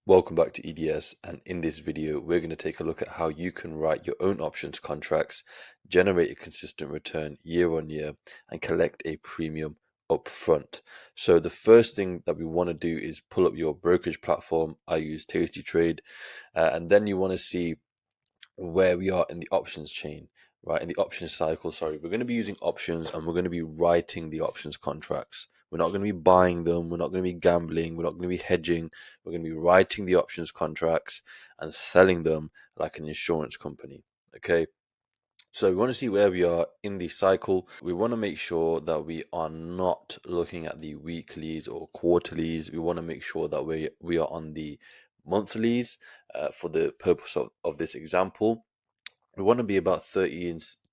Welcome back to EDS, and in this video we're going to take a look at how you can write your own options contracts, generate a consistent return year on year, and collect a premium up front. So the first thing that we want to do is pull up your brokerage platform. I use tastytrade, and then you want to see where we are in the options chain, right? In the options cycle, sorry. We're going to be using options and we're going to be writing the options contracts. We're not going to be buying them. We're not going to be gambling. We're not going to be hedging. We're going to be writing the options contracts and selling them like an insurance company. Okay. So we want to see where we are in the cycle. We want to make sure that we are not looking at the weeklies or quarterlies. We want to make sure that we are on the monthlies for the purpose of this example. We want to be about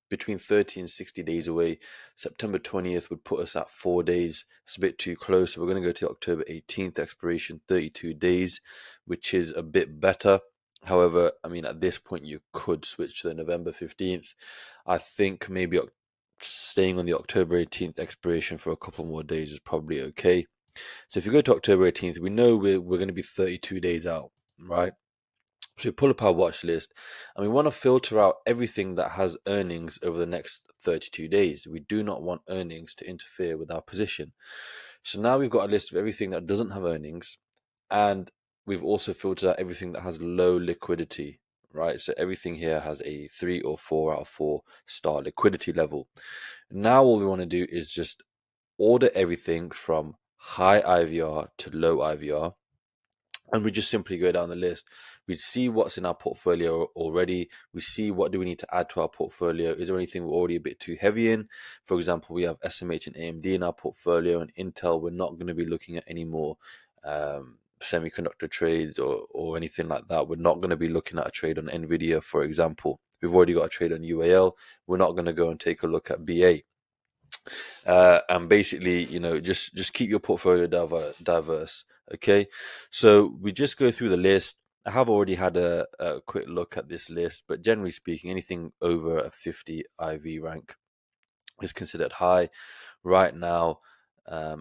between 30 and 60 days away. September 20th would put us at 4 days. It's a bit too close. So we're going to go to October 18th expiration, 32 days, which is a bit better. However, I mean, at this point, you could switch to the November 15th. I think maybe staying on the October 18th expiration for a couple more days is probably okay. So if you go to October 18th, we know we're going to be 32 days out, right? So we pull up our watch list and we want to filter out everything that has earnings over the next 32 days. We do not want earnings to interfere with our position. So now we've got a list of everything that doesn't have earnings, and we've also filtered out everything that has low liquidity, right? So everything here has a 3 or 4 out of 4 star liquidity level. Now all we want to do is just order everything from high IVR to low IVR. And we just simply go down the list. We see what's in our portfolio already. We see what do we need to add to our portfolio. Is there anything we're already a bit too heavy in? For example, we have SMH and AMD in our portfolio, and Intel. We're not going to be looking at any more semiconductor trades or anything like that. We're not going to be looking at a trade on Nvidia, for example. We've already got a trade on UAL. We're not going to go and take a look at BA. And basically, just keep your portfolio diverse. Okay, so we just go through the list. I have already had a quick look at this list, but generally speaking, anything over a 50 IV rank is considered high. Right now,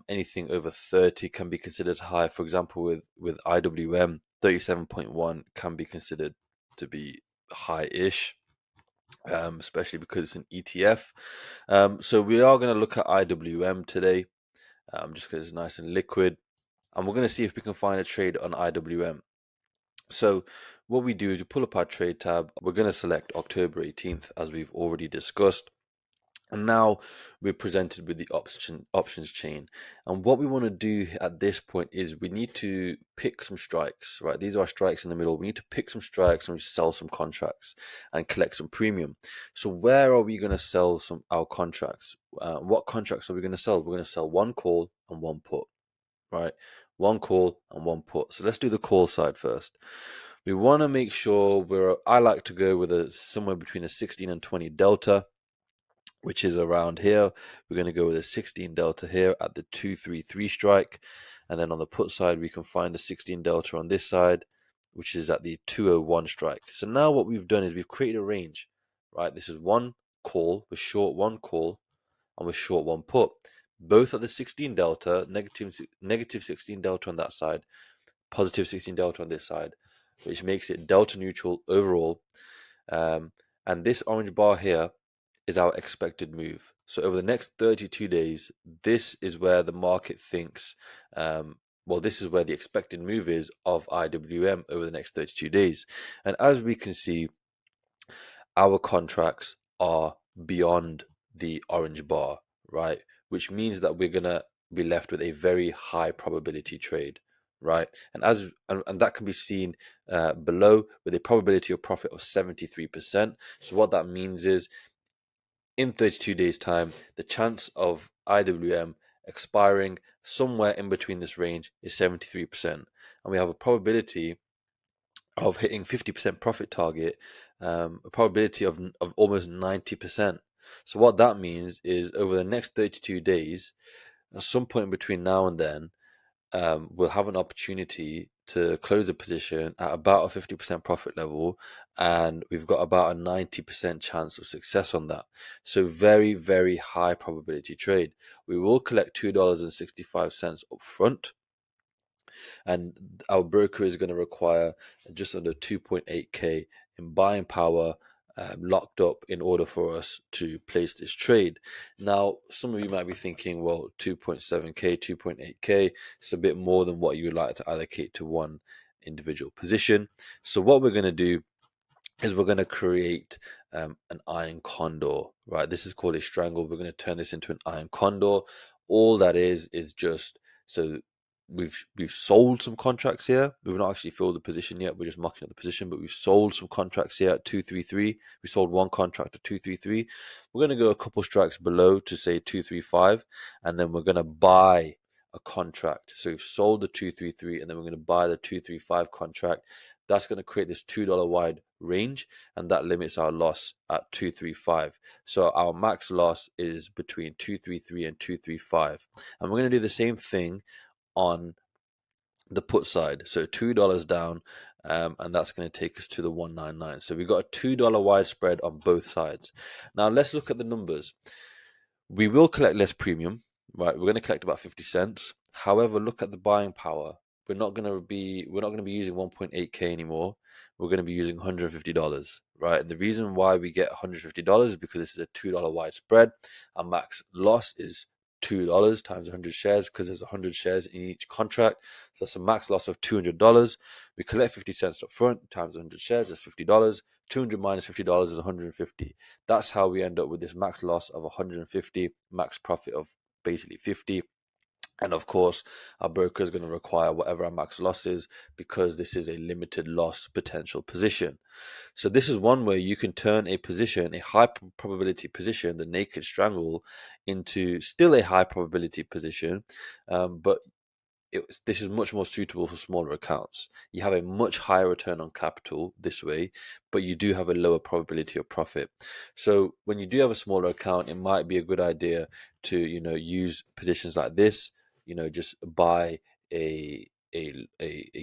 anything over 30 can be considered high. For example, with IWM, 37.1 can be considered to be high-ish. Especially because it's an ETF. So we are going to look at IWM today, just because it's nice and liquid. And we're going to see if we can find a trade on IWM. So what we do is we pull up our trade tab. We're going to select October 18th, as we've already discussed. And now we're presented with the options chain. And what we want to do at this point is we need to pick some strikes, right? These are our strikes in the middle. We need to pick some strikes and sell some contracts and collect some premium. So where are we going to sell our contracts? What contracts are we going to sell? We're going to sell one call and one put, right? One call and one put. So let's do the call side first. We want to make sure I like to go with somewhere between a 16 and 20 delta, which is around here. We're going to go with a 16 delta here at the 233 strike. And then on the put side, we can find a 16 delta on this side, which is at the 201 strike. So now what we've done is we've created a range, right? This is one call, we're short one call, and we're short one put. Both at the 16 delta, negative 16 delta on that side, positive 16 delta on this side, which makes it delta neutral overall. And this orange bar here is our expected move. So over the next 32 days, this is where the market thinks, this is where the expected move is of IWM over the next 32 days. And as we can see, our contracts are beyond the orange bar, right? Which means that we're going to be left with a very high probability trade, right? And that can be seen below with a probability of profit of 73%. So what that means is in 32 days' time, the chance of IWM expiring somewhere in between this range is 73%. And we have a probability of hitting 50% profit target, a probability of almost 90%. So what that means is over the next 32 days, at some point between now and then, we'll have an opportunity to close a position at about a 50% profit level, and we've got about a 90% chance of success on that. So very, very high probability trade. We will collect $2.65 up front, and our broker is going to require just under 2.8k in buying power locked up in order for us to place this trade. Now, some of you might be thinking, well, 2.7k, 2.8k, it's a bit more than what you would like to allocate to one individual position. So what we're going to do is we're going to create an iron condor, right? This is called a strangle. We're going to turn this into an iron condor. All that is just, so we've sold some contracts here. We've not actually filled the position yet. We're just mocking up the position, but we've sold some contracts here at 233. We sold one contract at 233. We're going to go a couple strikes below to say 235, and then we're going to buy a contract. So we've sold the 233, and then we're going to buy the 235 contract. That's going to create this $2 wide range, and that limits our loss at 235. So our max loss is between 233 and 235, and we're going to do the same thing on the put side. So $2 down, and that's going to take us to the 199. So we've got a $2 wide spread on both sides. Now let's look at the numbers. We will collect less premium, right? We're going to collect about 50 cents. However, look at the buying power. We're not going to be using 1.8k anymore. We're going to be using $150, right? And the reason why we get $150 is because this is a $2 wide spread. Our max loss is $2 times 100 shares, because there's 100 shares in each contract. So that's a max loss of $200. We collect 50 cents up front times 100 shares, that's $50. 200 minus $50 is 150. That's how we end up with this max loss of 150, max profit of basically 50. And of course, our broker is going to require whatever our max loss is, because this is a limited loss potential position. So this is one way you can turn a position, a high probability position, the naked strangle, into still a high probability position, but this is much more suitable for smaller accounts. You have a much higher return on capital this way, but you do have a lower probability of profit. So when you do have a smaller account, it might be a good idea to use positions like this. Just buy a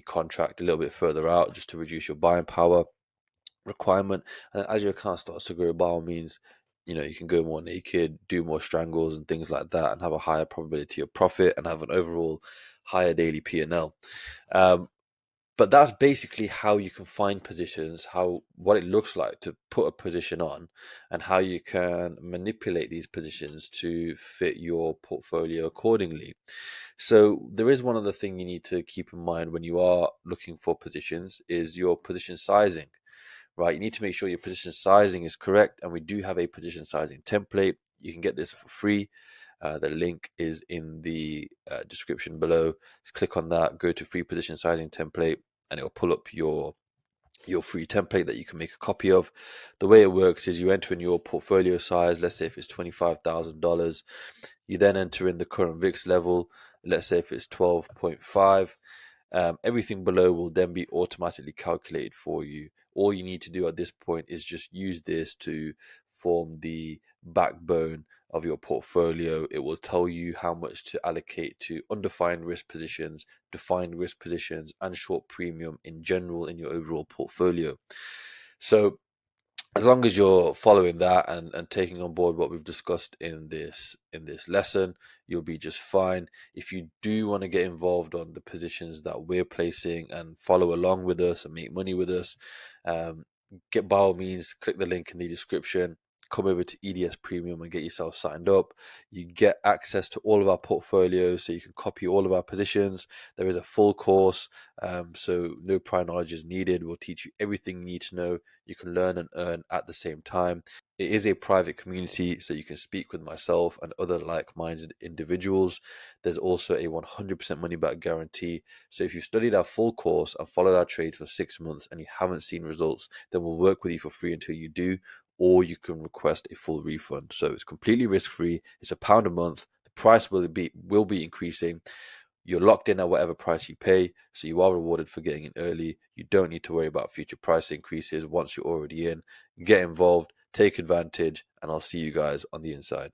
contract a little bit further out, just to reduce your buying power requirement. And as your account starts to grow, by all means, you can go more naked, do more strangles and things like that, and have a higher probability of profit and have an overall higher daily P&L. But that's basically how you can find positions, what it looks like to put a position on, and how you can manipulate these positions to fit your portfolio accordingly. So there is one other thing you need to keep in mind when you are looking for positions, is your position sizing. Right, you need to make sure your position sizing is correct, and we do have a position sizing template. You can get this for free. The link is in the description below. Just click on that, go to free position sizing template, and it will pull up your free template that you can make a copy of. The way it works is you enter in your portfolio size. Let's say if it's $25,000, you then enter in the current VIX level. Let's say if it's 12.5. Everything below will then be automatically calculated for you. All you need to do at this point is just use this to form the backbone of your portfolio. It will tell you how much to allocate to undefined risk positions, defined risk positions, and short premium in general in your overall portfolio. So as long as you're following that and taking on board what we've discussed in this lesson, you'll be just fine. If you do want to get involved on the positions that we're placing and follow along with us and make money with us, get by all means, click the link in the description. Come over to EDS Premium and get yourself signed up. You get access to all of our portfolios, so you can copy all of our positions. There is a full course, so no prior knowledge is needed. We'll teach you everything you need to know. You can learn and earn at the same time. It is a private community, so you can speak with myself and other like-minded individuals. There's also a 100% money-back guarantee. So if you've studied our full course and followed our trades for 6 months and you haven't seen results, then we'll work with you for free until you do, or you can request a full refund. So it's completely risk-free. It's £1 a month. The price will be increasing. You're locked in at whatever price you pay, so you are rewarded for getting in early. You don't need to worry about future price increases once you're already in. Get involved, take advantage, and I'll see you guys on the inside.